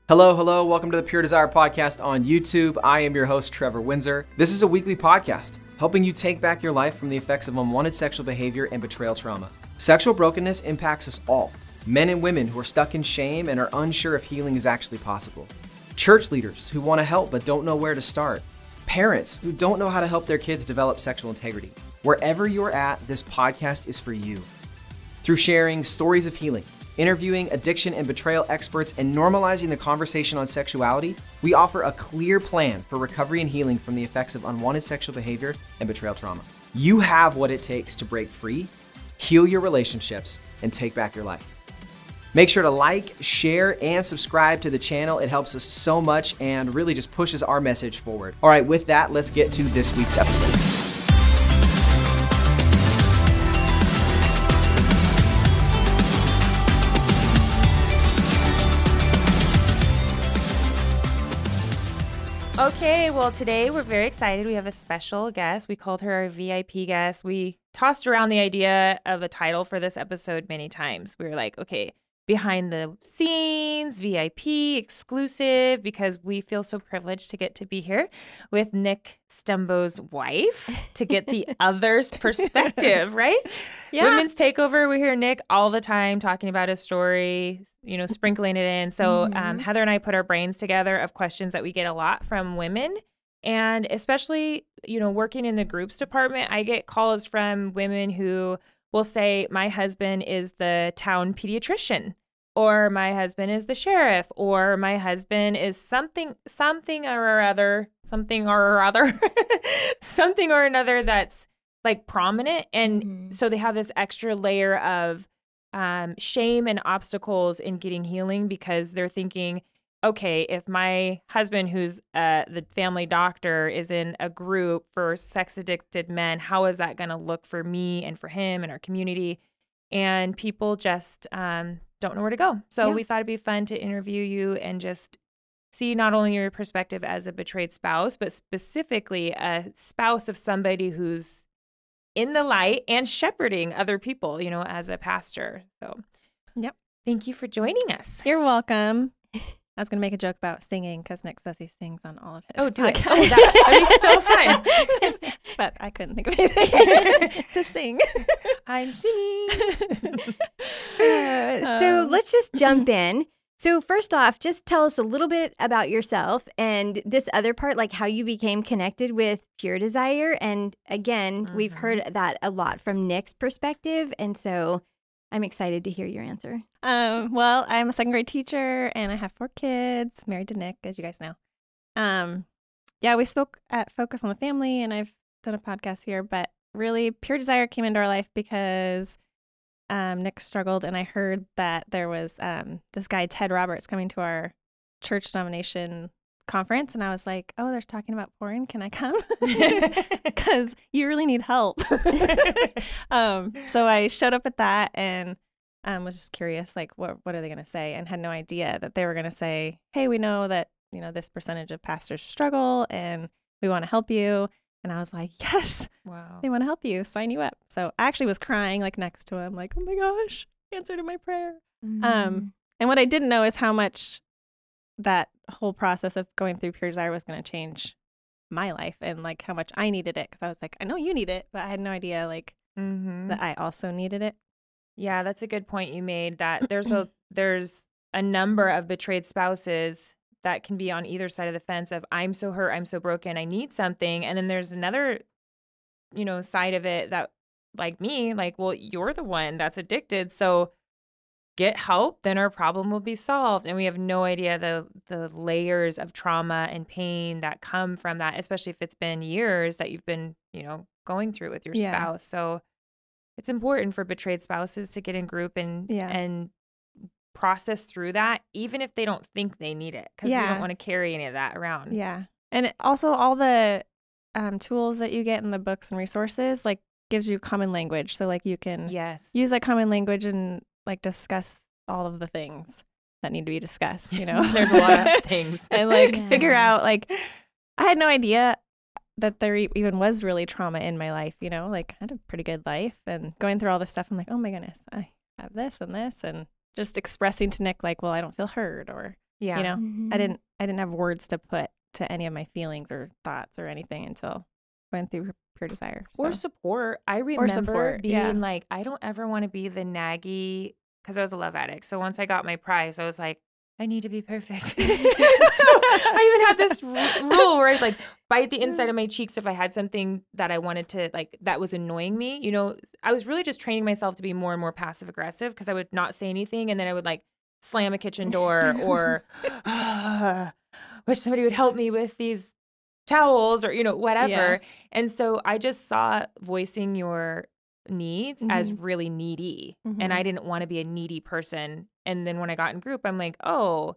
Hello, hello. Welcome to the Pure Desire Podcast on YouTube. I am your host, Trevor Windsor. This is a weekly podcast helping you take back your life from the effects of unwanted sexual behavior and betrayal trauma. Sexual brokenness impacts us all, men and women who are stuck in shame and are unsure if healing is actually possible. Church leaders who want to help but don't know where to start. Parents who don't know how to help their kids develop sexual integrity. Wherever you're at, this podcast is for you. Through sharing stories of healing, interviewing addiction and betrayal experts, and normalizing the conversation on sexuality, we offer a clear plan for recovery and healing from the effects of unwanted sexual behavior and betrayal trauma. You have what it takes to break free, heal your relationships, and take back your life. Make sure to like, share, and subscribe to the channel. It helps us so much and really just pushes our message forward. All right, with that, let's get to this week's episode. Okay, well, today we're very excited. We have a special guest. We called her our VIP guest. We tossed around the idea of a title for this episode many times. We were like, okay, behind the scenes, VIP, exclusive, because we feel so privileged to get to be here with Nick Stumbo's wife to get the other's perspective, right? Yeah. Women's Takeover, we hear Nick all the time talking about his story, you know, sprinkling it in. So Heather and I put our brains together of questions that we get a lot from women. And especially, you know, working in the groups department, I get calls from women who will say, my husband is the town pediatrician, or my husband is the sheriff, or my husband is something or other, something or another that's like prominent. And so they have this extra layer of shame and obstacles in getting healing, because they're thinking, okay, if my husband, who's the family doctor, is in a group for sex addicted men, how is that going to look for me and for him and our community? And people just don't know where to go. So we thought it'd be fun to interview you and just see not only your perspective as a betrayed spouse, but specifically a spouse of somebody who's in the light and shepherding other people, you know, as a pastor. So, thank you for joining us. You're welcome. I was going to make a joke about singing because Nick says he sings on all of his podcasts. Do it. Oh, that'd be so fun. But I couldn't think of anything to sing. I'm singing. So let's just jump in. So first off, just tell us a little bit about yourself and this other part, like how you became connected with Pure Desire. And again, we've heard that a lot from Nick's perspective. And so I'm excited to hear your answer. Well, I'm a second grade teacher and I have 4 kids, married to Nick, as you guys know. We spoke at Focus on the Family, and I've done a podcast here, but really Pure Desire came into our life because Nick struggled, and I heard that there was this guy, Ted Roberts, coming to our church denomination conference, and I was like, oh, they're talking about porn. Can I come? Because you really need help. So I showed up at that and was just curious, like, what are they going to say? And had no idea that they were going to say, hey, we know that, you know, this percentage of pastors struggle and we want to help you. And I was like, yes, wow, they want to help you, sign you up. So I actually was crying like next to him, like, oh my gosh, answer to my prayer. And what I didn't know is how much that whole process of going through Pure Desire was going to change my life, and like how much I needed it. Because I was like, I know you need it, but I had no idea like that I also needed it. Yeah, that's a good point you made, that there's a number of betrayed spouses that can be on either side of the fence of, I'm so hurt, I'm so broken, I need something. And then there's another, you know, side of it that, like me, like, well, you're the one that's addicted, so get help, then our problem will be solved. And we have no idea the layers of trauma and pain that come from that, especially if it's been years that you've been, you know, going through with your spouse. So it's important for betrayed spouses to get in group and process through that, even if they don't think they need it, because we don't want to carry any of that around. Yeah. And also all the tools that you get in the books and resources, like, gives you common language. So like you can use that common language and like discuss all of the things that need to be discussed, you know. There's a lot of things. And like figure out, like, I had no idea that there even was really trauma in my life, you know. Like, I had a pretty good life, and going through all this stuff, I'm like, oh my goodness, I have this, and just expressing to Nick, like, well, I don't feel heard, or Yeah. You know, Mhm. I didn't have words to put to any of my feelings or thoughts or anything until I went through Pure Desire. Or So. support. I remember support, being yeah. like, I don't ever want to be the naggy, because I was a love addict. So once I got my prize, I was like, I need to be perfect. So I even had this rule where I'd like bite the inside of my cheeks if I had something that I wanted to, like, that was annoying me. You know, I was really just training myself to be more and more passive aggressive, because I would not say anything, and then I would like slam a kitchen door or wish somebody would help me with these towels or, you know, whatever. Yeah. And so I just saw voicing your needs as Mhm. really needy. Mhm. And I didn't want to be a needy person. And then when I got in group, I'm like, oh,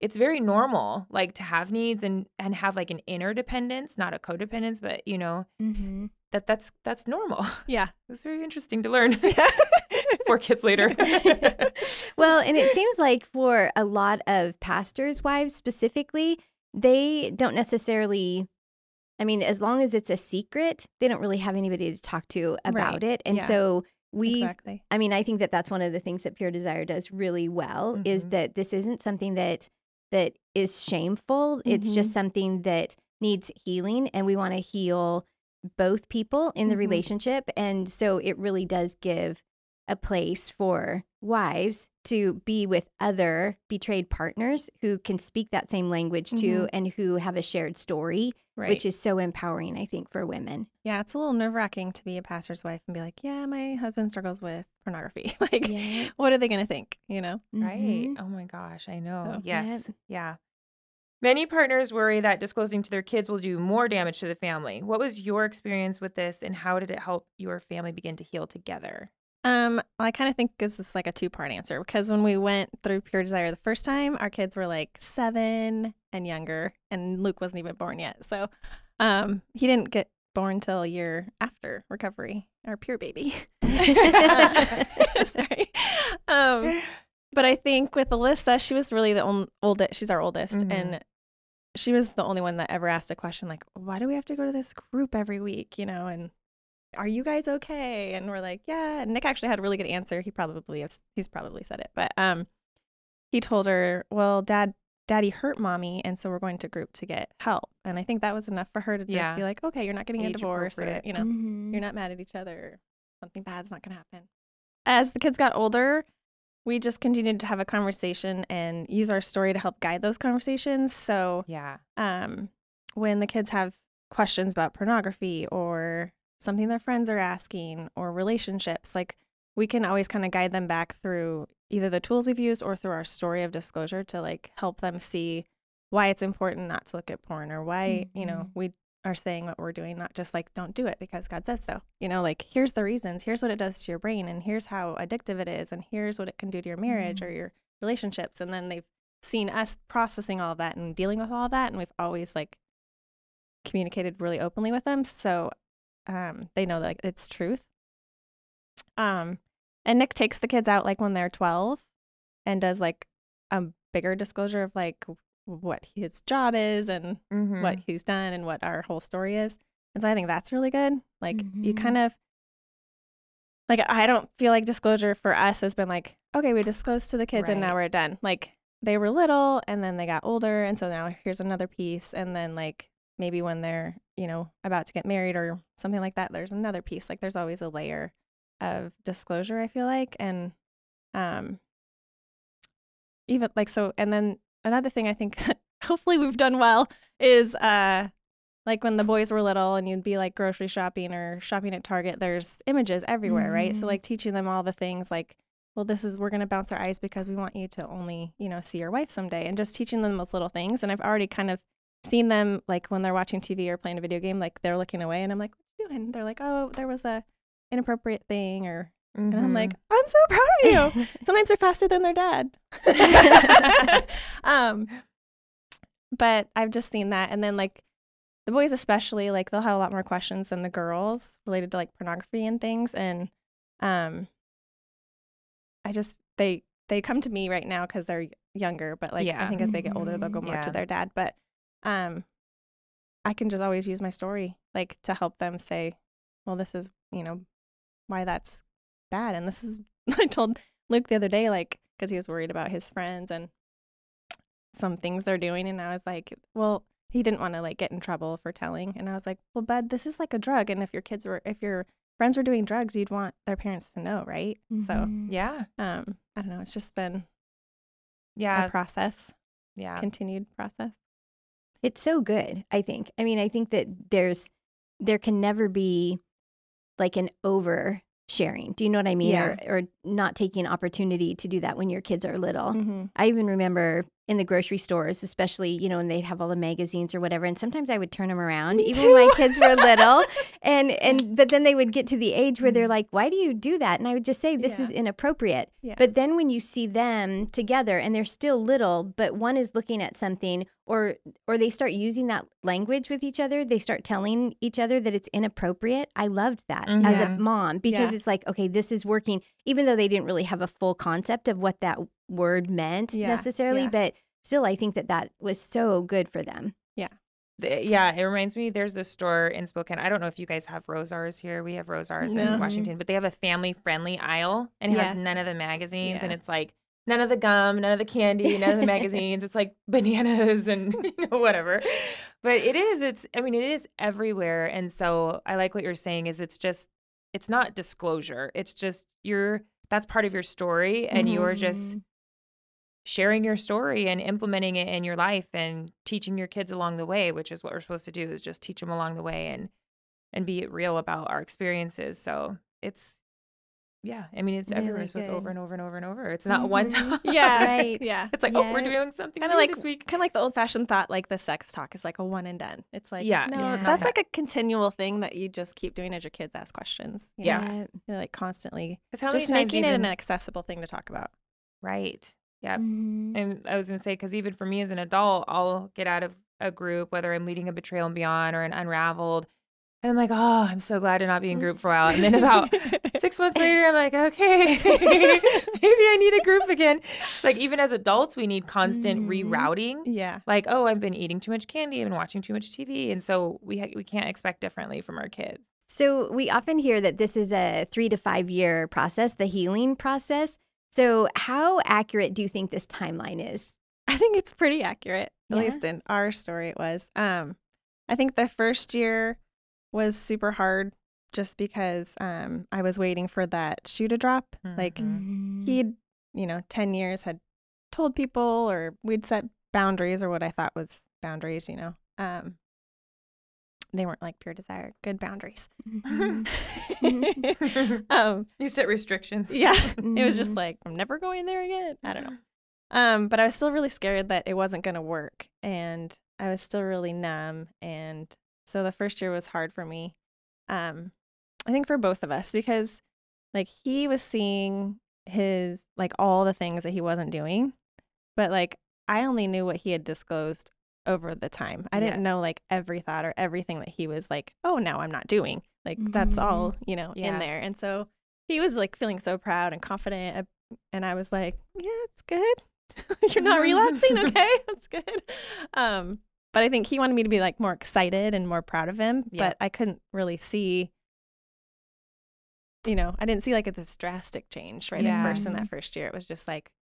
it's very normal, like, to have needs and have like an interdependence, not a codependence, but, you know, Mhm. that's normal. Yeah. It was very interesting to learn 4 kids later. Well, and it seems like for a lot of pastors' wives specifically, they don't necessarily, I mean, as long as it's a secret, they don't really have anybody to talk to about it. And Yeah. so Exactly. I mean, I think that that's one of the things that Pure Desire does really well is Mhm. that this isn't something that is shameful. It's just something that needs healing, and we want to heal both people in the Mhm. relationship. And so it really does give a place for wives to be with other betrayed partners who can speak that same language too, and who have a shared story, Right. which is so empowering, I think, for women. Yeah, it's a little nerve-wracking to be a pastor's wife and be like, yeah, my husband struggles with pornography. Like, Yeah. what are they going to think, you know? Right. Mhm. Oh my gosh, I know. Oh. Yes. Yeah. Many partners worry that disclosing to their kids will do more damage to the family. What was your experience with this, and how did it help your family begin to heal together? Well, I kind of think this is like a two-part answer, because when we went through Pure Desire the first time, our kids were like 7 and younger, and Luke wasn't even born yet. So he didn't get born till a year after recovery, our pure baby. Sorry. But I think with Alyssa, she was really the oldest. She's our oldest, Mhm. and she was the only one that ever asked a question like, why do we have to go to this group every week, you know, and are you guys okay? And we're like, yeah. And Nick actually had a really good answer. He's probably said it, but he told her, well, daddy hurt mommy, and so we're going to group to get help. And I think that was enough for her to just Yeah. be like, okay, you're not getting a Age divorce, or, appropriate. you know, Mhm. you're not mad at each other. Something bad's not going to happen. As the kids got older, we just continued to have a conversation and use our story to help guide those conversations. So Yeah. when the kids have questions about pornography or something their friends are asking or relationships, like, we can always kind of guide them back through either the tools we've used or through our story of disclosure to like help them see why it's important not to look at porn, or why, you know, we are saying what we're doing, not just like, don't do it because God says so. You know, like, here's the reasons, here's what it does to your brain, and here's how addictive it is, and here's what it can do to your marriage or your relationships. And then they've seen us processing all of that and dealing with all of that, and we've always like communicated really openly with them. So they know that it's truth. And Nick takes the kids out like when they're 12 and does like a bigger disclosure of like what his job is and what he's done and what our whole story is. And so I think that's really good. Like, you kind of, like, I don't feel like disclosure for us has been like, okay, we disclosed to the kids and now we're done. Like, they were little and then they got older, and so now here's another piece. And then like maybe when they're, you know, about to get married or something like that, there's another piece. Like, there's always a layer of disclosure, I feel like. And even like, so, and then another thing I think hopefully we've done well is like when the boys were little and you'd be like grocery shopping or shopping at Target, there's images everywhere, right? So like teaching them all the things like, well, we're going to bounce our eyes because we want you to only, you know, see your wife someday, and just teaching them those little things. And I've already kind of seen them, like when they're watching TV or playing a video game, like they're looking away and I'm like, what are you doing? And they're like, oh, there was a inappropriate thing, or, and I'm like, I'm so proud of you. Sometimes they're faster than their dad. But I've just seen that. And then like the boys especially, like they'll have a lot more questions than the girls related to like pornography and things. And I just, they come to me right now because they're younger, but like I think as they get older, they'll go more to their dad. But I can just always use my story like to help them say, well, this is, you know, why that's bad. And this is, I told Luke the other day, like, because he was worried about his friends, and some things they're doing. And I was like, well, he didn't want to like get in trouble for telling. And I was like, well, bud, this is like a drug. And if your friends were doing drugs, you'd want their parents to know, right? So, Yeah. I don't know. It's just been Yeah. a process. Yeah. Continued process. It's so good, I think. I mean, I think that there can never be like an over sharing. Do you know what I mean? Yeah. Or not taking opportunity to do that when your kids are little. Mm-hmm. I even remember in the grocery stores, especially, you know, when they'd have all the magazines or whatever. And sometimes I would turn them around, Me even too. when my kids were little. But then they would get to the age where they're like, why do you do that? And I would just say, this is inappropriate. Yeah. But then when you see them together and they're still little, but one is looking at something or they start using that language with each other, they start telling each other that it's inappropriate. I loved that as a mom because it's like, okay, this is working, even though they didn't really have a full concept of what that word meant necessarily. But still, I think that was so good for them. Yeah, it reminds me, there's this store in Spokane. I don't know if you guys have Rosars here. We have Rosars in Washington, but they have a family-friendly aisle, and it has none of the magazines, and it's like none of the gum, none of the candy, none of the magazines. It's like bananas and whatever. But it is everywhere. And so I like what you're saying is it's not disclosure. It's just that's part of your story, and you're just sharing your story and implementing it in your life and teaching your kids along the way, which is what we're supposed to do, is just teach them along the way and be real about our experiences. So it's Really everywhere. So it's good. over and over and over and over. It's not one time. Right. Yeah. It's like, oh, we're doing something Kind of new like this week. Kind of like the old-fashioned thought, like the sex talk is like a one and done. It's like, no, it's that's not like a continual thing that you just keep doing as your kids ask questions. you know? You're like constantly 'Cause how many just times making it even- an accessible thing to talk about. Right. Yeah. Mhm. And I was going to say, because even for me as an adult, I'll get out of a group, whether I'm leading a Betrayal and Beyond or an Unraveled, and I'm like, oh, I'm so glad to not be in group for a while. And then about 6 months later, I'm like, okay, maybe I need a group again. It's like, even as adults, we need constant rerouting. Yeah. Like, oh, I've been eating too much candy, I've been watching too much TV. And so we can't expect differently from our kids. So we often hear that this is a 3 to 5 year process, the healing process. So how accurate do you think this timeline is? I think it's pretty accurate, at Yeah? least in our story it was. I think the first year was super hard just because I was waiting for that shoe to drop. Like he'd, 10 years had told people, or we'd set boundaries, or what I thought was boundaries, They weren't like pure desire, good boundaries. You set restrictions. Yeah. It was just like, I'm never going there again. I don't know. But I was still really scared that it wasn't going to work. And I was still really numb. And so the first year was hard for me. I think for both of us, because like he was seeing his, like all the things that he wasn't doing. But like, I only knew what he had disclosed over the time. I didn't know like every thought or everything that he was like, oh, now I'm not doing. Like that's all, in there. And so he was like feeling so proud and confident. And I was like, yeah, it's good. You're not relapsing. Okay, that's good. But I think he wanted me to be like more excited and more proud of him. Yeah. But I couldn't really see, I didn't see like this drastic change right at first in that first year. It was just like,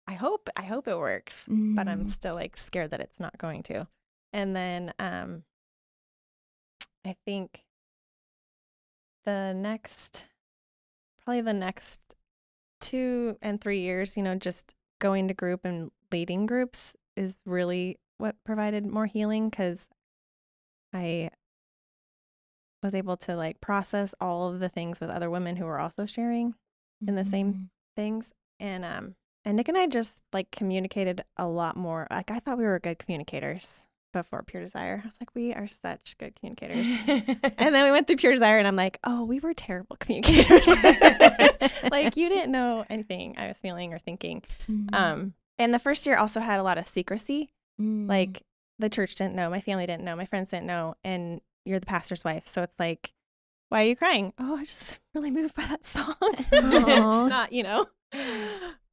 I hope it works, but I'm still like scared that it's not going to. And then I think probably the next 2 and 3 years, just going to group and leading groups is really what provided more healing, because I was able to like process all of the things with other women who were also sharing in the same things. And Nick and I just like communicated a lot more. Like I thought we were good communicators before Pure Desire. I was like, we are such good communicators. And then we went through Pure Desire and I'm like, oh, we were terrible communicators. Like you didn't know anything I was feeling or thinking. And the first year also had a lot of secrecy. Like the church didn't know, my family didn't know, my friends didn't know, and you're the pastor's wife. So it's like, why are you crying? Oh, I just really moved by that song. Not,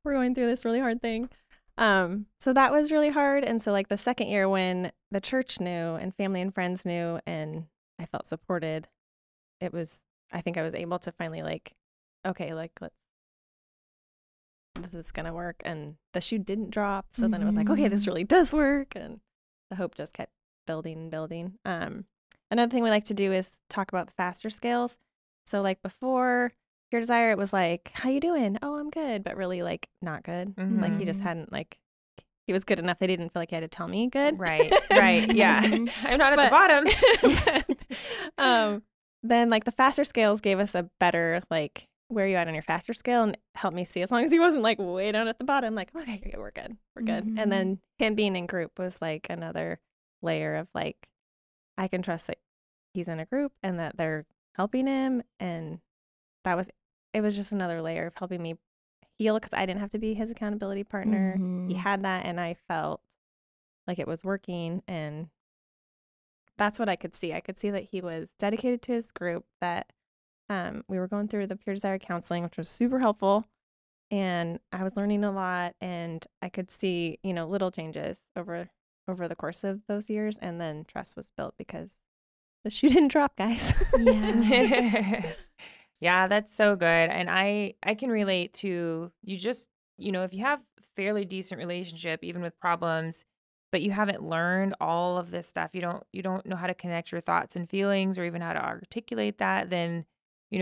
we're going through this really hard thing. So that was really hard. And so like the second year when the church knew and family and friends knew and I felt supported, I think I was able to finally like, okay, like this is going to work. And the shoe didn't drop. So then it was like, okay, this really does work. And the hope just kept building and building. Another thing we like to do is talk about the faster scales. So like before Pure Desire, it was like, how you doing? Oh, I'm good. But really like not good. Like he just hadn't like, he was good enough. They didn't feel like he had to tell me good. Right. Yeah. I'm not at the bottom. Then like the faster scales gave us a better like, where are you at on your faster scale, and helped me see, as long as he wasn't like way down at the bottom, like, okay, we're good. And then him being in group was like another layer of like, I can trust that he's in a group and that they're helping him. And it was just another layer of helping me heal, because I didn't have to be his accountability partner. He had that, and I felt like it was working. And that's what I could see. I could see that he was dedicated to his group, that we were going through the Pure Desire counseling, which was super helpful. And I was learning a lot, and I could see, little changes over the course of those years. And then trust was built because the shoe didn't drop, guys. Yeah. Yeah, that's so good. And I can relate to, you just, if you have a fairly decent relationship, even with problems, but you haven't learned all of this stuff, you don't know how to connect your thoughts and feelings, or even how to articulate that, then,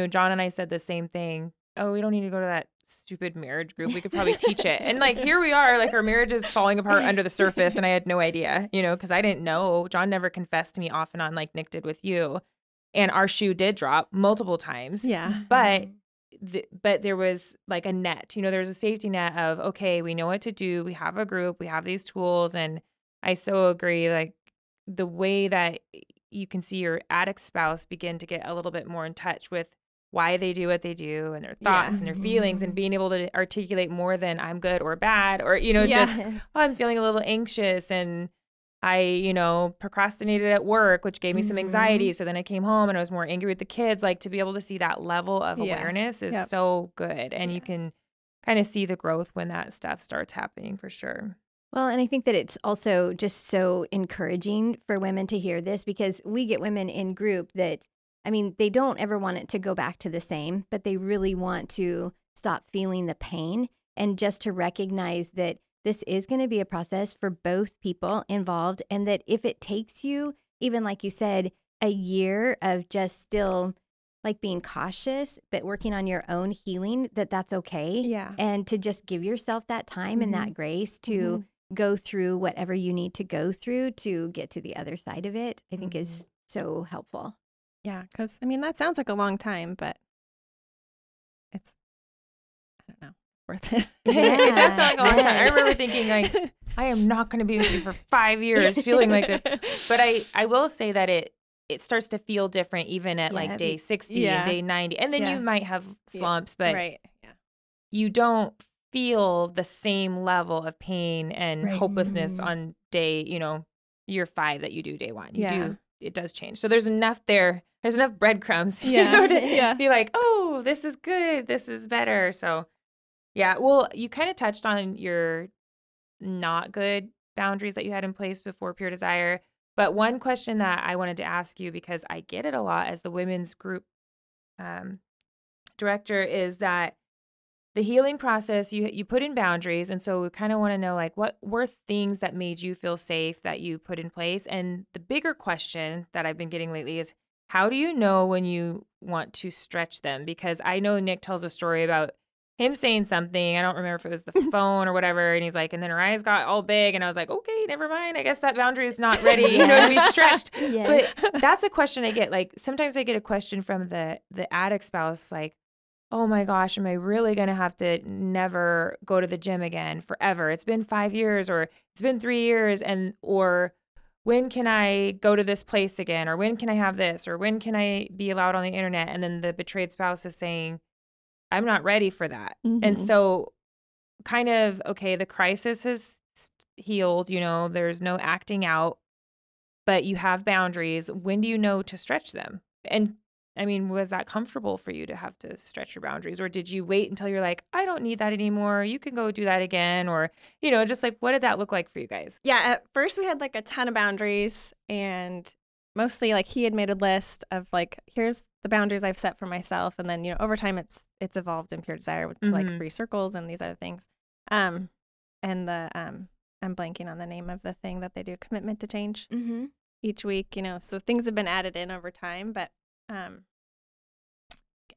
John and I said the same thing. Oh, we don't need to go to that stupid marriage group. We could probably teach it. And like, here we are, like our marriage is falling apart under the surface. And I had no idea, because I didn't know. John never confessed to me off and on like Nick did with you. And our shoe did drop multiple times. Yeah. But there was like a net, there was a safety net of, okay, we know what to do. We have a group, we have these tools. And I so agree, like the way that you can see your addict spouse begin to get a little bit more in touch with why they do what they do, and their thoughts and their feelings, and being able to articulate more than I'm good or bad, or, just, I'm feeling a little anxious, and I, procrastinated at work, which gave me some anxiety. So then I came home and I was more angry with the kids. Like, to be able to see that level of awareness is so good. And you can kind of see the growth when that stuff starts happening, for sure. Well, and I think that it's also just so encouraging for women to hear this, because we get women in group that, they don't ever want it to go back to the same, but they really want to stop feeling the pain, and just to recognize that this is going to be a process for both people involved, and that if it takes you, even like you said, a year of just still like being cautious, but working on your own healing, that's okay. Yeah. And to just give yourself that time and that grace to go through whatever you need to go through to get to the other side of it, I think is so helpful. Yeah, because that sounds like a long time, but it's, I don't know, worth it. Yeah. It does sound like a long time. I remember thinking like, I am not going to be with you for 5 years feeling like this. But I will say that it starts to feel different even at like day 60 and day 90. And then you might have slumps, but you don't feel the same level of pain and hopelessness on day, year 5 that you do day 1. You do. It does change. So there's enough there. There's enough breadcrumbs to be like, oh, this is good. This is better. So yeah, well, you kind of touched on your not good boundaries that you had in place before Pure Desire. But one question that I wanted to ask you, because I get it a lot as the women's group director, is that the healing process, you put in boundaries. And so we kind of want to know, like, what were things that made you feel safe that you put in place? And the bigger question that I've been getting lately is, how do you know when you want to stretch them? Because I know Nick tells a story about him saying something. I don't remember if it was the phone or whatever. And he's like, and then her eyes got all big. And I was like, okay, never mind. I guess that boundary is not ready, to be stretched. But that's a question I get. Like, sometimes I get a question from the addict spouse, like, oh my gosh, am I really going to have to never go to the gym again forever? It's been 5 years, or it's been 3 years. Or when can I go to this place again? Or when can I have this? Or when can I be allowed on the internet? And then the betrayed spouse is saying, I'm not ready for that. And so kind of, okay, the crisis has healed, there's no acting out, but you have boundaries. When do you know to stretch them? And was that comfortable for you to have to stretch your boundaries? Or did you wait until you're like, I don't need that anymore, you can go do that again? Or, just like, what did that look like for you guys? Yeah, at first we had like a ton of boundaries, and mostly like he had made a list of like, here's the boundaries I've set for myself. And then, over time it's evolved in Pure Desire to like 3 circles and these other things. And the, I'm blanking on the name of the thing that they do, commitment to change each week, so things have been added in over time, but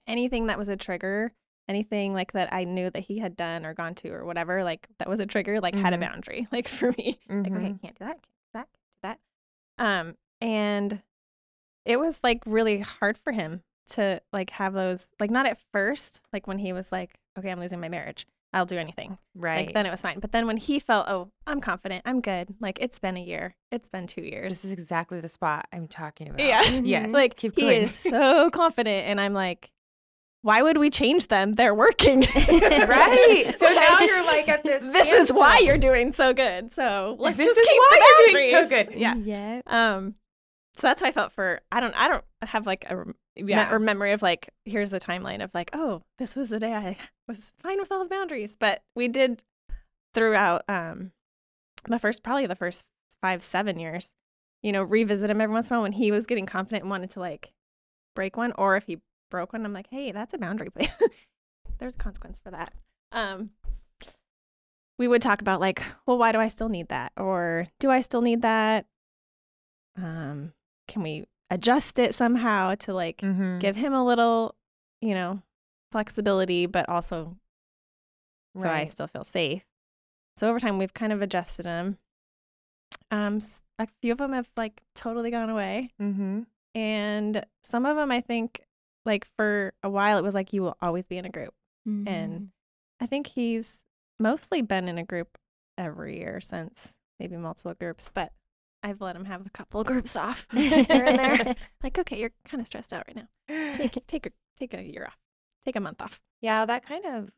anything that was a trigger, anything like that I knew that he had done or gone to or whatever, like that was a trigger, like had a boundary, like for me, like, okay, can't do that, can't do that. And it was like really hard for him to like have those, like not at first, like when he was like, okay, I'm losing my marriage, I'll do anything. Right. Like then it was fine. But then when he felt, oh, I'm confident, I'm good. Like it's been a year, it's been 2 years. This is exactly the spot I'm talking about. Yeah. Yes. Like Keep he going. is so confident. And I'm like, why would we change them? They're working. Right. So now you're like at this. This is why you're doing so good. So let's This just is keep why the you're doing boundaries. so good. Yeah. Yeah. So that's how I felt for, I don't have like a or memory of like, here's the timeline of like, oh, this was the day I was fine with all the boundaries. But we did throughout the first 5-7 years, revisit him every once in a while when he was getting confident and wanted to like break one, or if he broke one, I'm like, hey, that's a boundary, but there's a consequence for that. We would talk about like, well, why do I still need that? Or do I still need that? Can we adjust it somehow to like give him a little, flexibility, but also so I still feel safe. So over time, we've kind of adjusted them. A few of them have like totally gone away. And some of them, I think, like for a while, it was like, you will always be in a group. And I think he's mostly been in a group every year since, maybe multiple groups, but I've let him have a couple of groups off here and there. Like, okay, you're kind of stressed out right now. Take a year off. Take a month off. Yeah, that kind of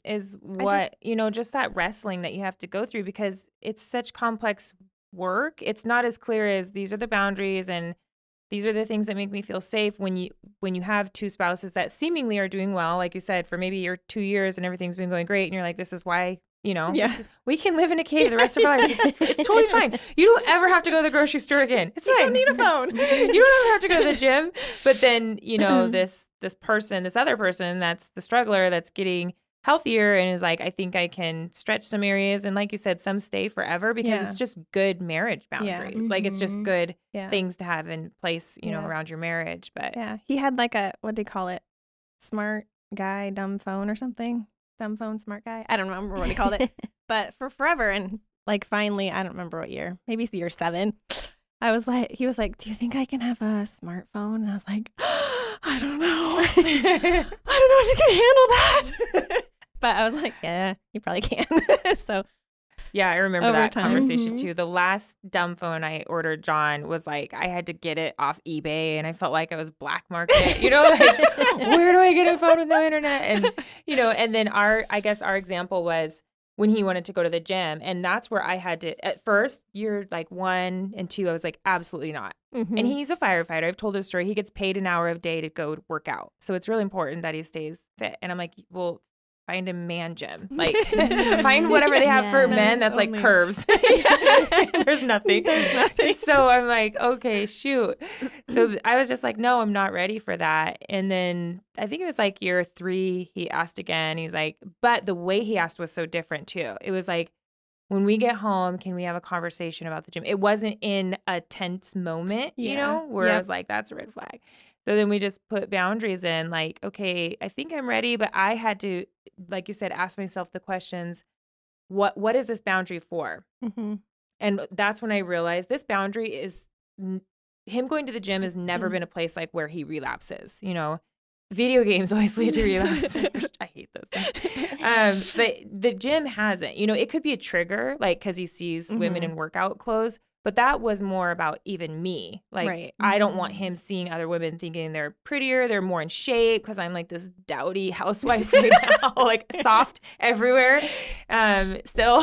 is what, just that wrestling that you have to go through, because it's such complex work. It's not as clear as these are the boundaries and these are the things that make me feel safe when you have 2 spouses that seemingly are doing well, like you said, for maybe your 2 years and everything's been going great. And you're like, this is why, we can live in a cave the rest of our lives. It's totally fine. You don't ever have to go to the grocery store again. It's fine. You don't need a phone. You don't ever have to go to the gym. But then, this other person that's the struggler that's getting healthier and is like, I think I can stretch some areas. And like you said, some stay forever because it's just good marriage boundaries. Like it's just good things to have in place, around your marriage. But he had like a, what do you call it? Smart guy, dumb phone or something. Dumb phone, smart guy. I don't remember what he called it. But for forever, and like finally, I don't remember what year, maybe it's year 7. He was like, do you think I can have a smartphone? And I was like, I don't know. I don't know if you can handle that. But I was like, yeah, you probably can. So yeah, I remember over that time. conversation too. The last dumb phone I ordered, John, was like, I had to get it off eBay and I felt like I was black market, like, where do I get a phone with no internet? And, and then our example was when he wanted to go to the gym. And that's where I had to, at first, year like 1 and 2, I was like, absolutely not. And he's a firefighter. I've told his story. He gets paid an hour a day to go work out. So it's really important that he stays fit. And I'm like, well, find a man gym. Like, find whatever they have for men that's like curves. There's nothing. So I'm like, okay, shoot. So I was just like, no, I'm not ready for that. And then I think it was like year 3, he asked again. He's like, but the way he asked was so different too. It was like, when we get home, can we have a conversation about the gym? It wasn't in a tense moment, where I was like, that's a red flag. So then we just put boundaries in, like, okay, I think I'm ready, but I had to, like you said, ask myself the questions, what is this boundary for? And that's when I realized this boundary is, him going to the gym has never been a place like where he relapses, Video games always lead to relapse. I hate those things. But the gym hasn't. It could be a trigger, like, because he sees women in workout clothes. But that was more about even me. Like, I don't want him seeing other women thinking they're prettier, they're more in shape, because I'm like this dowdy housewife right now, like soft everywhere still.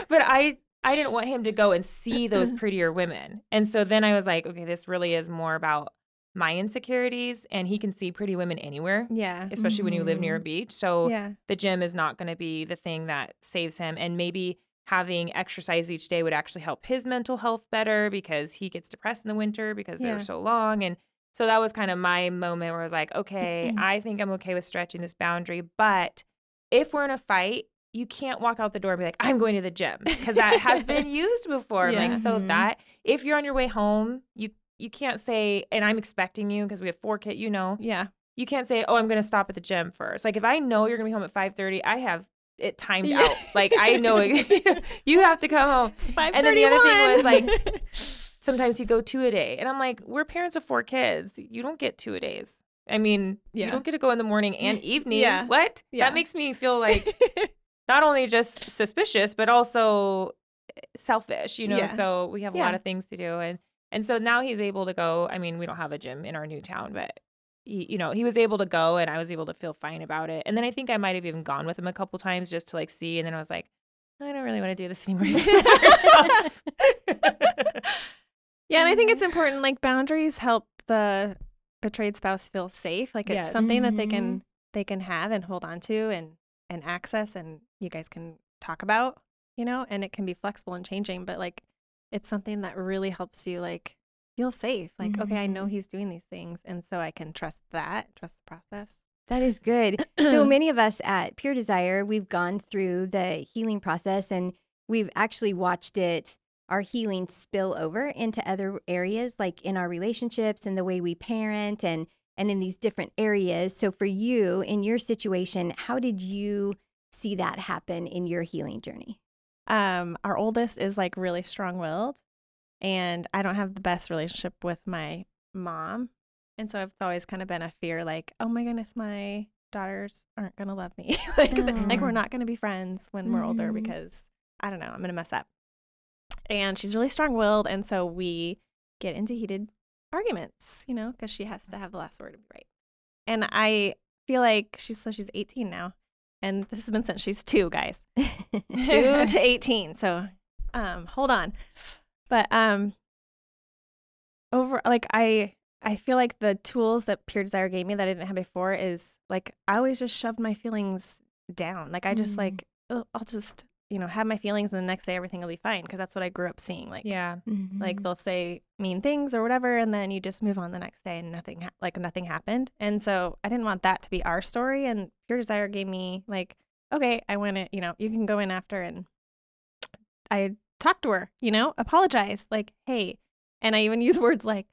But I didn't want him to go and see those prettier women. And so then I was like, okay, this really is more about my insecurities, and he can see pretty women anywhere. Yeah. Especially when you live near a beach. So the gym is not going to be the thing that saves him. And maybe having exercise each day would actually help his mental health better because he gets depressed in the winter because they're so long. And So that was kind of my moment where I was like, okay, I think I'm okay with stretching this boundary. But if we're in a fight, you can't walk out the door and be like, I'm going to the gym, because that has been used before. Yeah. Like, so that if you're on your way home, you can't say, and I'm expecting you because we have 4 kids, Yeah. you can't say, oh, I'm going to stop at the gym first. Like, if I know you're going to be home at 5:30, I have it timed out. Like, I know you have to come home. And then the other thing was like, sometimes you go 2 a day. And I'm like, we're parents of 4 kids. You don't get 2 a days. I mean, you don't get to go in the morning and evening. Yeah. What? Yeah. That makes me feel like not only just suspicious, but also selfish, Yeah. So we have a lot of things to do. And so now he's able to go. I mean, we don't have a gym in our new town, but he was able to go, and I was able to feel fine about it. And then I think I might have even gone with him a couple times just to like see. And then I was like, I don't really want to do this anymore. Yeah, and I think it's important. Like, boundaries help the betrayed spouse feel safe. Like, it's something that they can have and hold on to and access, and you guys can talk about, and it can be flexible and changing. But like, it's something that really helps you like feel safe. Like, okay, I know he's doing these things, and so I can trust the process. That is good. So many of us at Pure Desire, we've gone through the healing process, and we've actually watched our healing spill over into other areas, like in our relationships and the way we parent and in these different areas. So for you, in your situation, how did you see that happen in your healing journey? Our oldest is like really strong-willed, and I don't have the best relationship with my mom. And so it's always kind of been a fear, like, oh my goodness, my daughters aren't going to love me. like we're not going to be friends when we're older because, I don't know, I'm going to mess up. And she's really strong-willed, and so we get into heated arguments, because she has to have the last word to be right. And I feel like she's 18 now, and this has been since she's 2, guys. 2 to 18. So hold on. But I feel like the tools that Pure Desire gave me that I didn't have before is like, I always just shoved my feelings down. Like, I just like, I'll just have my feelings, and the next day everything will be fine, because that's what I grew up seeing. Like, like they'll say mean things or whatever, and then you just move on the next day, and nothing happened. And so I didn't want that to be our story. And Pure Desire gave me like, okay, I went in, you can go in after, and I talked to her, apologize, like, hey, and I even use words like,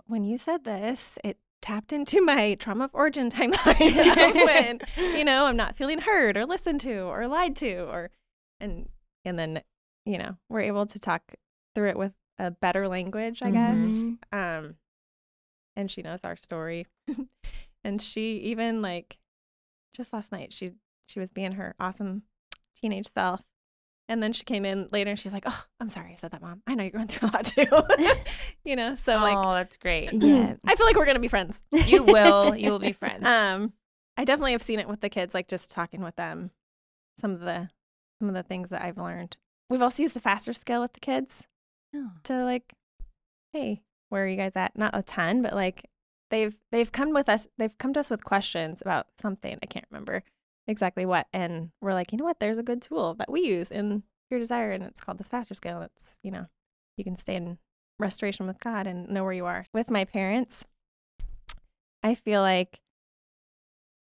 when you said this, it tapped into my trauma of origin timeline when, I'm not feeling heard or listened to or lied to, and then, we're able to talk through it with a better language, I guess. And she knows our story. And she even, like, just last night, she was being her awesome teenage self. And then she came in later, and she's like, oh, I'm sorry I said that, Mom. I know you're going through a lot too. So like, oh, that's great. Yeah. I feel like we're going to be friends. You will be friends. I definitely have seen it with the kids, like just talking with them, some of the things that I've learned. We've also used the faster scale with the kids to like, hey, where are you guys at? Not a ton, but like they've come to us with questions about something. I can't remember exactly what, and we're like, you know what, there's a good tool that we use in Pure Desire, and it's called this faster scale. It's, you can stay in restoration with God and know where you are. With my parents, I feel like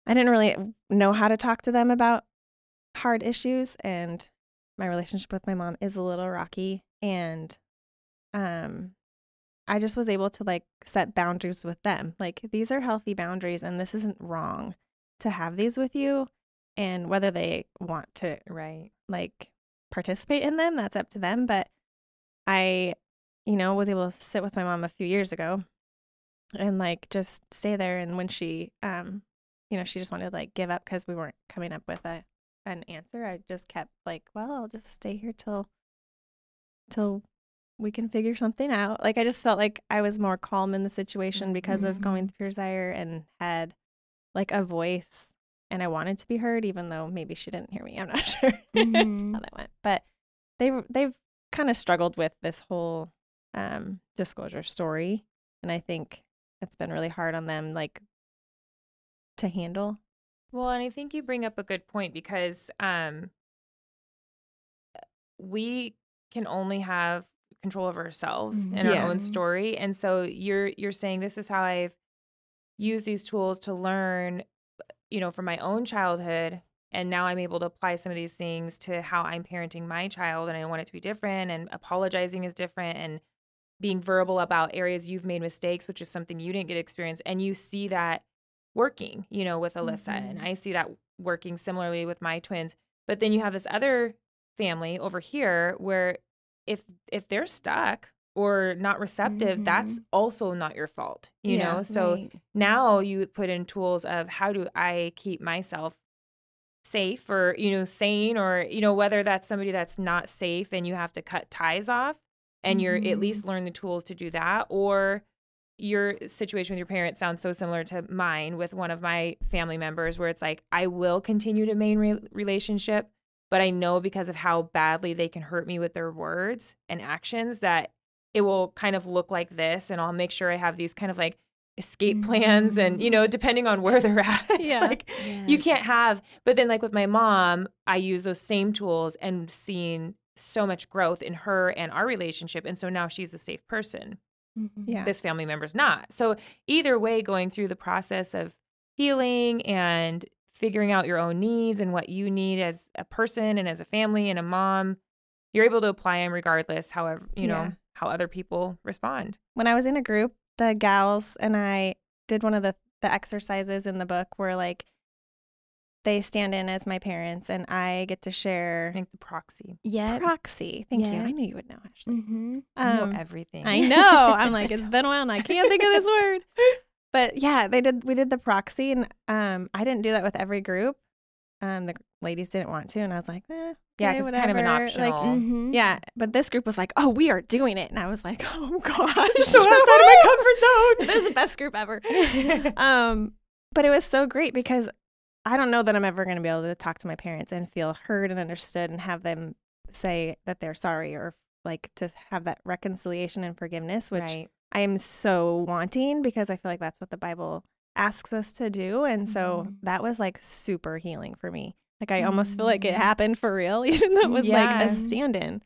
I didn't really know how to talk to them about hard issues, and my relationship with my mom is a little rocky, and I just was able to like set boundaries with them. Like, these are healthy boundaries, and this isn't wrong to have these with you. And whether they want to like participate in them, that's up to them. But I, was able to sit with my mom a few years ago and like just stay there. And when she, she just wanted to like give up because we weren't coming up with an answer, I just kept like, well, I'll just stay here till we can figure something out. Like, I just felt like I was more calm in the situation because of going through Pure Desire, and had like a voice. And I wanted to be heard, even though maybe she didn't hear me. I'm not sure how that went. But they've kind of struggled with this whole disclosure story. And I think it's been really hard on them, like, to handle. Well, and I think you bring up a good point, because we can only have control over ourselves and our own story. And so you're saying this is how I've used these tools to learn, from my own childhood. And now I'm able to apply some of these things to how I'm parenting my child. And I want it to be different, and apologizing is different, and being verbal about areas you've made mistakes, which is something you didn't get experience. And you see that working, with Alyssa. And I see that working similarly with my twins. But then you have this other family over here where if they're stuck or not receptive, that's also not your fault, you know? So now you put in tools of how do I keep myself safe or, sane, or, whether that's somebody that's not safe and you have to cut ties off, and you're at least learn the tools to do that. Or your situation with your parents sounds so similar to mine with one of my family members, where it's like, I will continue to maintain relationship, but I know because of how badly they can hurt me with their words and actions that it will kind of look like this. And I'll make sure I have these kind of like escape plans, and, depending on where they're at, you can't have, but then like with my mom, I use those same tools and seen so much growth in her and our relationship. And so now she's a safe person. This family member's not. So either way, going through the process of healing and figuring out your own needs and what you need as a person and as a family and a mom, you're able to apply them regardless, however, how other people respond. When I was in a group, the gals and I did one of the exercises in the book where like they stand in as my parents and I get to share. I think the proxy. Yeah. Proxy. Thank you. I knew you would know, Ashley. I know everything. I know. I'm like, it's been a while and I can't think of this word. But yeah, we did the proxy, and I didn't do that with every group. The ladies didn't want to, and I was like, yeah, because it's kind of an optional. Like, yeah, but this group was like, oh, we are doing it, and I was like, oh gosh, so outside of my comfort zone. This is the best group ever. But it was so great because I don't know that I'm ever going to be able to talk to my parents and feel heard and understood and have them say that they're sorry, or like to have that reconciliation and forgiveness, which I am so wanting, because I feel like that's what the Bible asks us to do. And so that was like super healing for me. Like I almost feel like it happened for real, even though it was like a stand-in.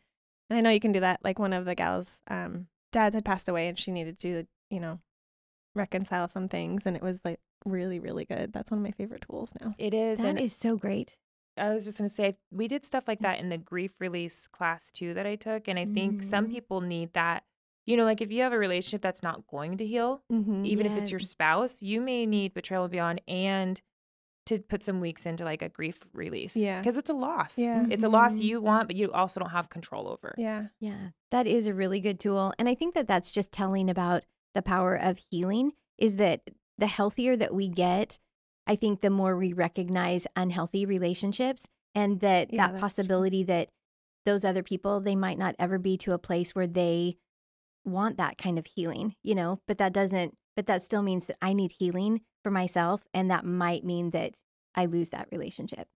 And I know you can do that. Like one of the gals' dads had passed away, and she needed to, reconcile some things. And it was like really, really good. That's one of my favorite tools now. It is. That is so great. I was just going to say, we did stuff like that in the grief release class too that I took. And I think some people need that. Like if you have a relationship that's not going to heal, even if it's your spouse, you may need Betrayal and Beyond and to put some weeks into like a grief release. Yeah. Because it's a loss. Yeah. It's a loss you want, but you also don't have control over. Yeah. Yeah. That is a really good tool. And I think that that's just telling about the power of healing, is that the healthier that we get, I think the more we recognize unhealthy relationships, and that possibility that those other people, they might not ever be to a place where they want that kind of healing, but that still means that I need healing for myself, and that might mean that I lose that relationship.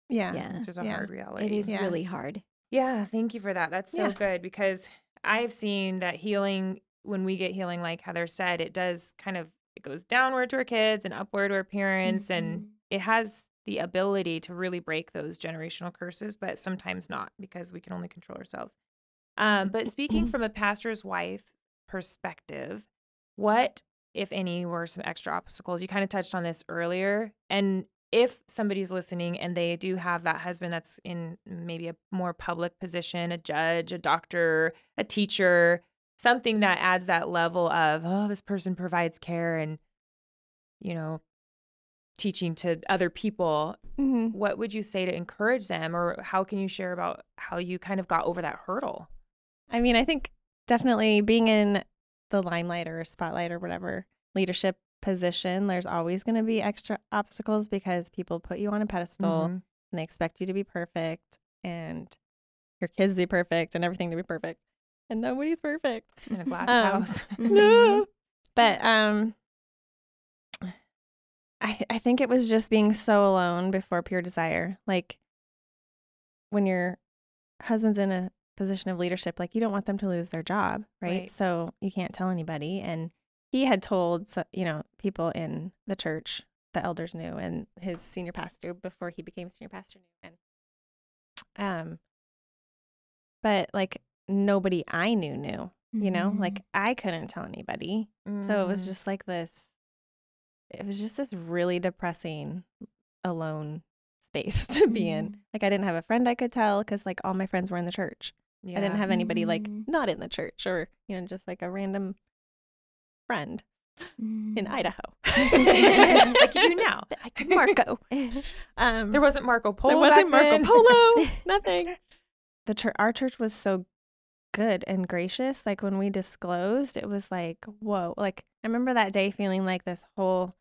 Yeah. Which is a hard reality. It is really hard. Yeah. Thank you for that. That's so good, because I've seen that healing, when we get healing, like Heather said, it does it goes downward to our kids and upward to our parents, and it has the ability to really break those generational curses, but sometimes not, because we can only control ourselves. But speaking from a pastor's wife perspective, what, if any, were some extra obstacles? You kind of touched on this earlier. And if somebody's listening and they do have that husband that's in maybe a more public position, a judge, a doctor, a teacher, something that adds that level of, oh, this person provides care and, teaching to other people, what would you say to encourage them, or how can you share about how you kind of got over that hurdle? I mean, I think definitely being in the limelight or spotlight or whatever leadership position, there's always going to be extra obstacles, because people put you on a pedestal and they expect you to be perfect, and your kids to be perfect, and everything to be perfect, and nobody's perfect in a glass house. No, but I think it was just being so alone before Pure Desire. Like when your husband's in a position of leadership, like you don't want them to lose their job, right? So you can't tell anybody. And he had told, people in the church, the elders knew, and his senior pastor before he became senior pastor knew. And but like nobody I knew, you know, like I couldn't tell anybody. So it was just like this, it was just this really depressing, alone space to be in. Like I didn't have a friend I could tell because like all my friends were in the church. I didn't have anybody like not in the church or, you know, just like a random friend in Idaho. Like you do now. Like Marco. There wasn't Marco Polo. There wasn't back Marco then. Polo. Nothing. Our church was so good and gracious. Like when we disclosed, it was like, whoa. Like I remember that day feeling like this whole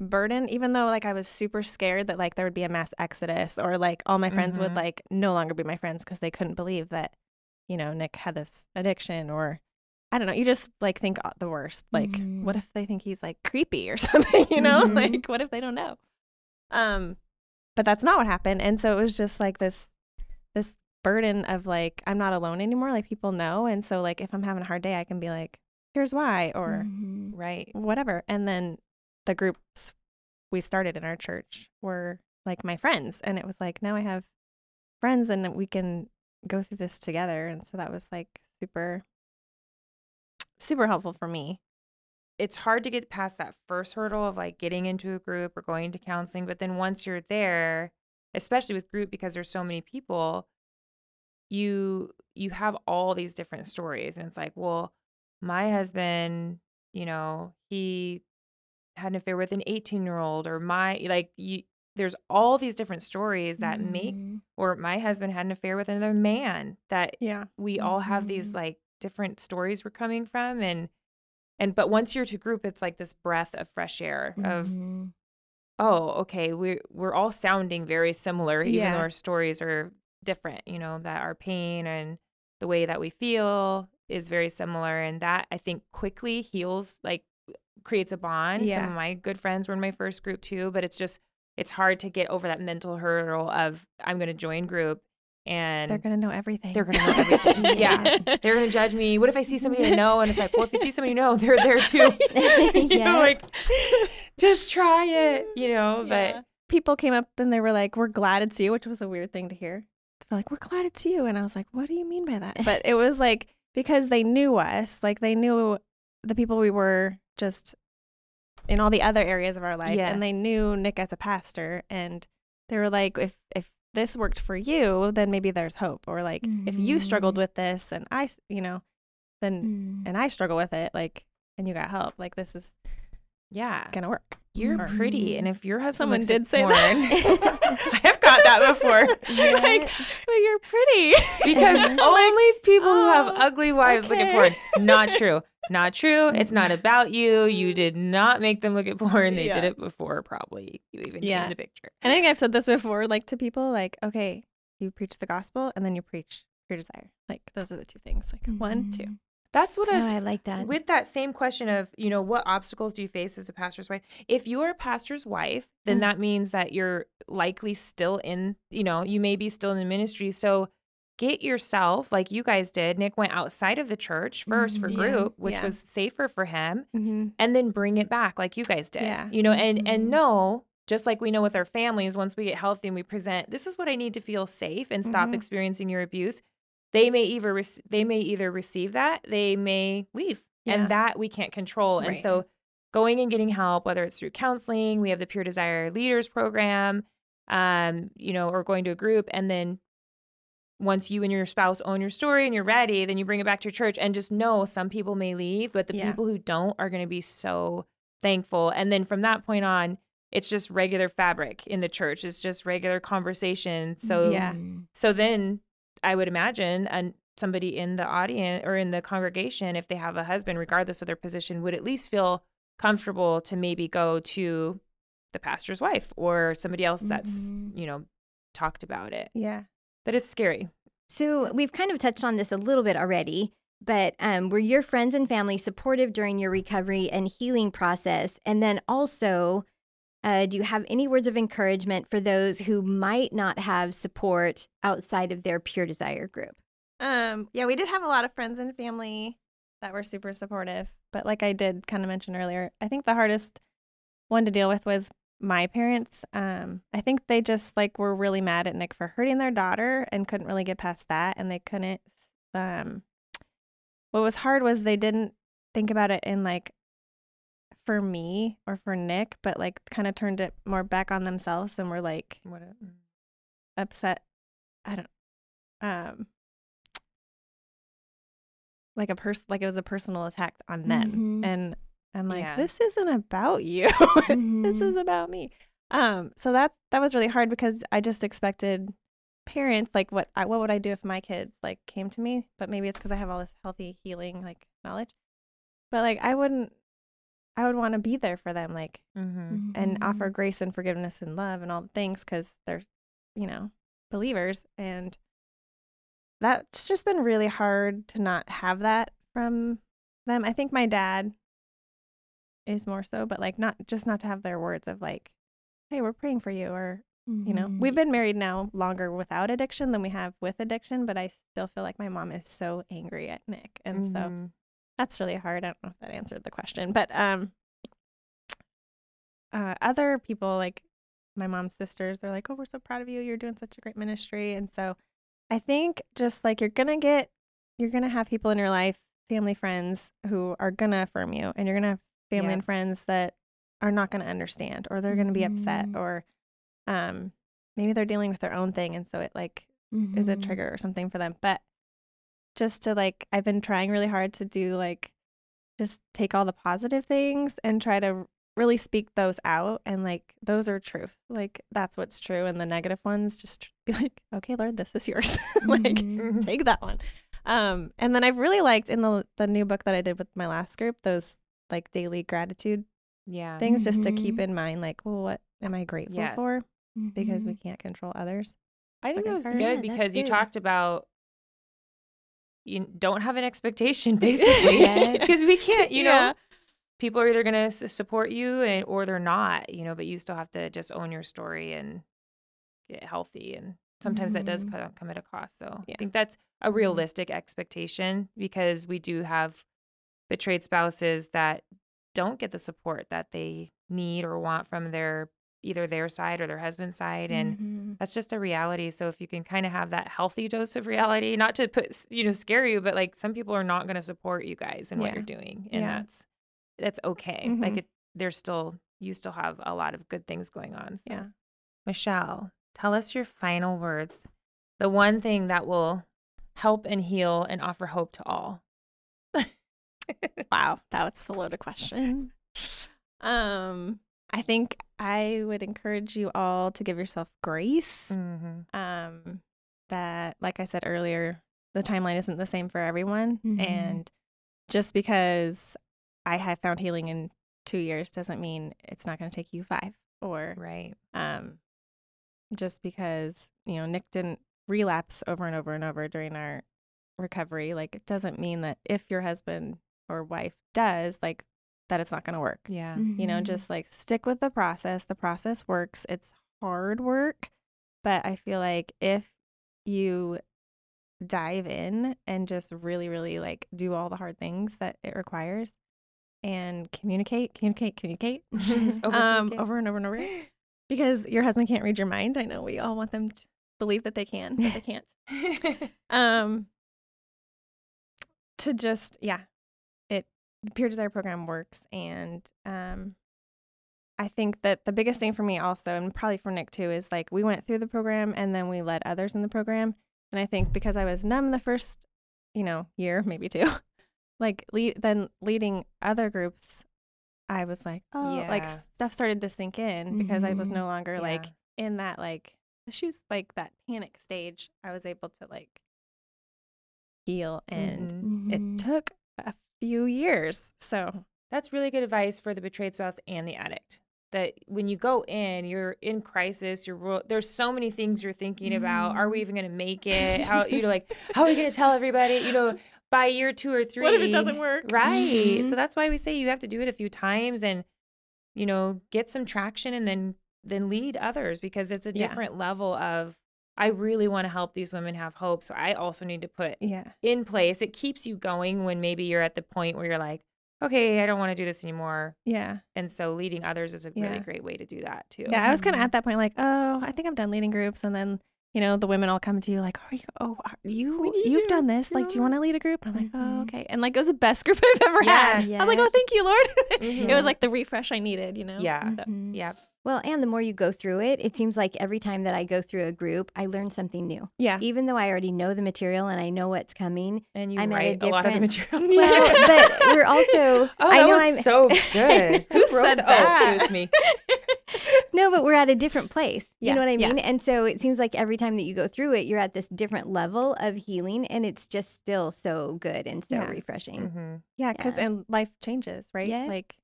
burden, even though like I was super scared that like there would be a mass exodus or like all my friends would like no longer be my friends because they couldn't believe that, you know, Nick had this addiction, or I don't know, you just like think the worst. Like what if they think he's like creepy or something, you know? Like what if they don't know? But that's not what happened. And so it was just like this burden of like I'm not alone anymore. Like people know. And so like if I'm having a hard day, I can be like, here's why, or right, whatever. And then the groups we started in our church were like my friends, and it was like now I have friends and we can go through this together. And so that was like super helpful for me. it's hard to get past that first hurdle of like getting into a group or going to counseling. But then once you're there, especially with group, because there's so many people, you have all these different stories. And it's like, well, my husband, you know, he had an affair with an 18-year-old, or there's all these different stories that make, or my husband had an affair with another man, that we all have these like different stories we're coming from. But once you're to group, it's like this breath of fresh air of, oh, okay, we're all sounding very similar, even though our stories are different, you know, that our pain and the way that we feel is very similar. And that I think quickly heals, like creates a bond. Some of my good friends were in my first group too, but it's hard to get over that mental hurdle of I'm going to join group and they're going to know everything. They're going to know everything. They're going to judge me. What if I see somebody I know? And it's like, well, if you see somebody you know, they're there too. You know, like just try it, you know, but people came up and they were like, we're glad it's you, which was a weird thing to hear. They're like, we're glad it's you. And I was like, what do you mean by that? But it was like, because they knew us, like they knew the people we were just in all the other areas of our life. And they knew Nick as a pastor. And they were like, if this worked for you, then maybe there's hope. Or like, if you struggled with this and I, you know, then, and I struggle with it, like, and you got help, like this is gonna work. You're pretty, and if your husband someone did say porn, that. I have got that before. Like, but you're pretty because only people who have ugly wives look at porn. Not true. Not true. It's not about you. You did not make them look at porn. They did it before, probably. You even came in the picture. I think I've said this before, like to people, like, okay, you preach the gospel and then you preach your desire. Like those are the two things. Like 1, 2. That's what I like that. With that same question of, you know, what obstacles do you face as a pastor's wife? If you are a pastor's wife, then that means that you're likely still in, you know, you may be still in the ministry. So get yourself, like you guys did. Nick went outside of the church first for group, which was safer for him, and then bring it back like you guys did. You know, and know, just like we know with our families, once we get healthy and we present, this is what I need to feel safe and stop experiencing your abuse. They may either receive that, they may leave, and that we can't control. And so going and getting help, whether it's through counseling, we have the Pure Desire Leaders Program, you know, or going to a group. And then once you and your spouse own your story and you're ready, then you bring it back to your church, and just know some people may leave, but the people who don't are going to be so thankful. And then from that point on, it's just regular fabric in the church. It's just regular conversation. So then I would imagine somebody in the audience or in the congregation, if they have a husband, regardless of their position, would at least feel comfortable to maybe go to the pastor's wife or somebody else that's, you know, talked about it. Yeah. But it's scary. So we've kind of touched on this a little bit already, but were your friends and family supportive during your recovery and healing process? And then also, do you have any words of encouragement for those who might not have support outside of their Pure Desire group? Yeah, we did have a lot of friends and family that were super supportive. But like I did kind of mention earlier, I think the hardest one to deal with was my parents. I think they just like were really mad at Nick for hurting their daughter and couldn't really get past that. And they couldn't what was hard was they didn't think about it in like for me or for Nick, but like kind of turned it more back on themselves and were like upset. I don't like it was a personal attack on them. And I'm like, this isn't about you. This is about me. So that was really hard because I just expected parents, like what would I do if my kids like came to me? But maybe it's because I have all this healthy healing like knowledge. But like I would want to be there for them, like and offer grace and forgiveness and love and all the things because they're, believers. And that's just been really hard to not have that from them. I think my dad is more so, but like not to have their words of like, hey, we're praying for you, or we've been married now longer without addiction than we have with addiction, but I still feel like my mom is so angry at Nick, and so that's really hard. I don't know if that answered the question, but other people, like my mom's sisters, they're like, oh, we're so proud of you, you're doing such a great ministry. And so I think just like you're gonna have people in your life, family, friends, who are gonna affirm you, and you're gonna have family and friends that are not gonna understand, or they're gonna be upset, or maybe they're dealing with their own thing, and so it like is a trigger or something for them. But just to like, I've been trying really hard to do like, just take all the positive things and try to really speak those out, and like those are truth, like that's what's true, and the negative ones just be like, okay, Lord, this is yours. Like take that one. And then I've really liked in the new book that I did with my last group, those like daily gratitude things, just to keep in mind, like, well, what am I grateful for? Because we can't control others. I think it was good because you talked about you don't have an expectation, basically, because we can't, you know, people are either going to support you or they're not, but you still have to just own your story and get healthy. And sometimes that does come at a cost. So I think that's a realistic expectation, because we do have betrayed spouses that don't get the support that they need or want from either their side or their husband's side. And that's just a reality. So if you can kind of have that healthy dose of reality, not to scare you, but like some people are not going to support you guys in what you're doing. And that's okay. Like you still have a lot of good things going on. So. Yeah. Michelle, tell us your final words. The one thing that will help and heal and offer hope to all. Wow, that's a loaded question. I think I would encourage you all to give yourself grace. That, like I said earlier, the timeline isn't the same for everyone. And just because I have found healing in 2 years doesn't mean it's not going to take you 5. Or just because, Nick didn't relapse over and over and over during our recovery, like it doesn't mean that if your husband or wife does, like that it's not going to work. Yeah. Just like stick with the process. The process works. It's hard work, but I feel like if you dive in and just really, really like do all the hard things that it requires and communicate over and over and over, because your husband can't read your mind. I know we all want them to believe that they can, but they can't. To just, the Pure Desire program works. And I think that the biggest thing for me also, and probably for Nick too, is like we went through the program and then we led others in the program. And I think because I was numb the first, year, maybe 2, like then leading other groups, I was like, like stuff started to sink in because I was no longer like in that like the shoes, like that panic stage. I was able to like heal, and it took a few years. So that's really good advice for the betrayed spouse and the addict. That when you go in, you're in crisis. There's so many things you're thinking about. Are we even going to make it? How how are we going to tell everybody? By year 2 or 3. What if it doesn't work? Right. So that's why we say you have to do it a few times and get some traction, and then lead others, because it's a different level of, I really want to help these women have hope. So I also need to put in place. It keeps you going when maybe you're at the point where you're like, okay, I don't want to do this anymore. Yeah. And so leading others is a really great way to do that too. Yeah, I was kind of at that point like, oh, I think I'm done leading groups. And then the women all come to you like, you've done this. Like, do you want to lead a group? And I'm like, oh, okay. And like, it was the best group I've ever had. Yeah. I was like, oh, thank you, Lord. It was like the refresh I needed, Yeah. So. Yeah. Well, and the more you go through it seems like every time that I go through a group, I learn something new. Yeah. Even though I already know the material and I know what's coming. And you I'm write a lot of the material. Well, but we're also. So good. Who said that? Oh, it was me. No, but we're at a different place. You Yeah, know what I mean? yeah. And so it seems like every time that you go through it, you're at this different level of healing, and it's just still so good and so refreshing. Mm-hmm. Yeah, because and life changes, right? Yeah. Like,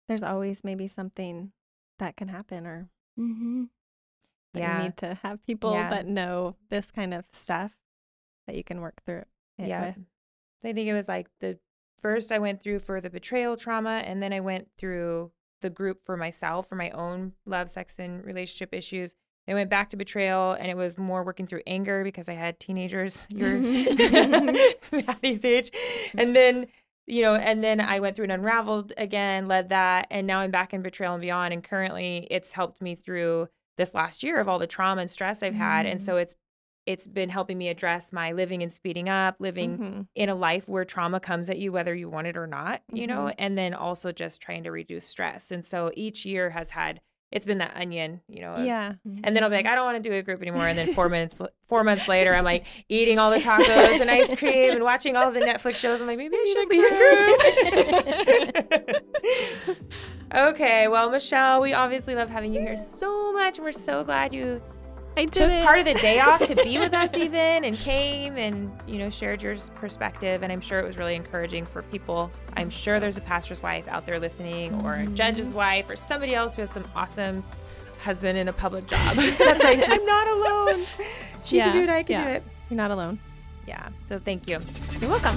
there's always maybe something that can happen, or that you need to have people that know this kind of stuff that you can work through it with. So I think it was like the first I went through for the betrayal trauma, and then I went through the group for myself for my own love, sex, and relationship issues. I went back to betrayal, and it was more working through anger because I had teenagers your Maddie's age. And then, and then I went through an unraveled again, led that, and now I'm back in betrayal and beyond. And currently it's helped me through this last year of all the trauma and stress I've had. And so it's been helping me address my living and speeding up, living in a life where trauma comes at you, whether you want it or not, and then also just trying to reduce stress. And so each year it's been that onion, Yeah. And then I'll be like, I don't want to do a group anymore. And then 4 months later, I'm like eating all the tacos and ice cream and watching all the Netflix shows. I'm like, maybe I should be a group. Okay. Well, Michelle, we obviously love having you here so much. We're so glad you took part of the day off to be with us even, and came and, shared your perspective. And I'm sure it was really encouraging for people. I'm sure there's a pastor's wife out there listening, or a judge's wife, or somebody else who has some awesome husband in a public job. That's like, I'm not alone. She can do it. I can do it. You're not alone. Yeah. So thank you. You're welcome.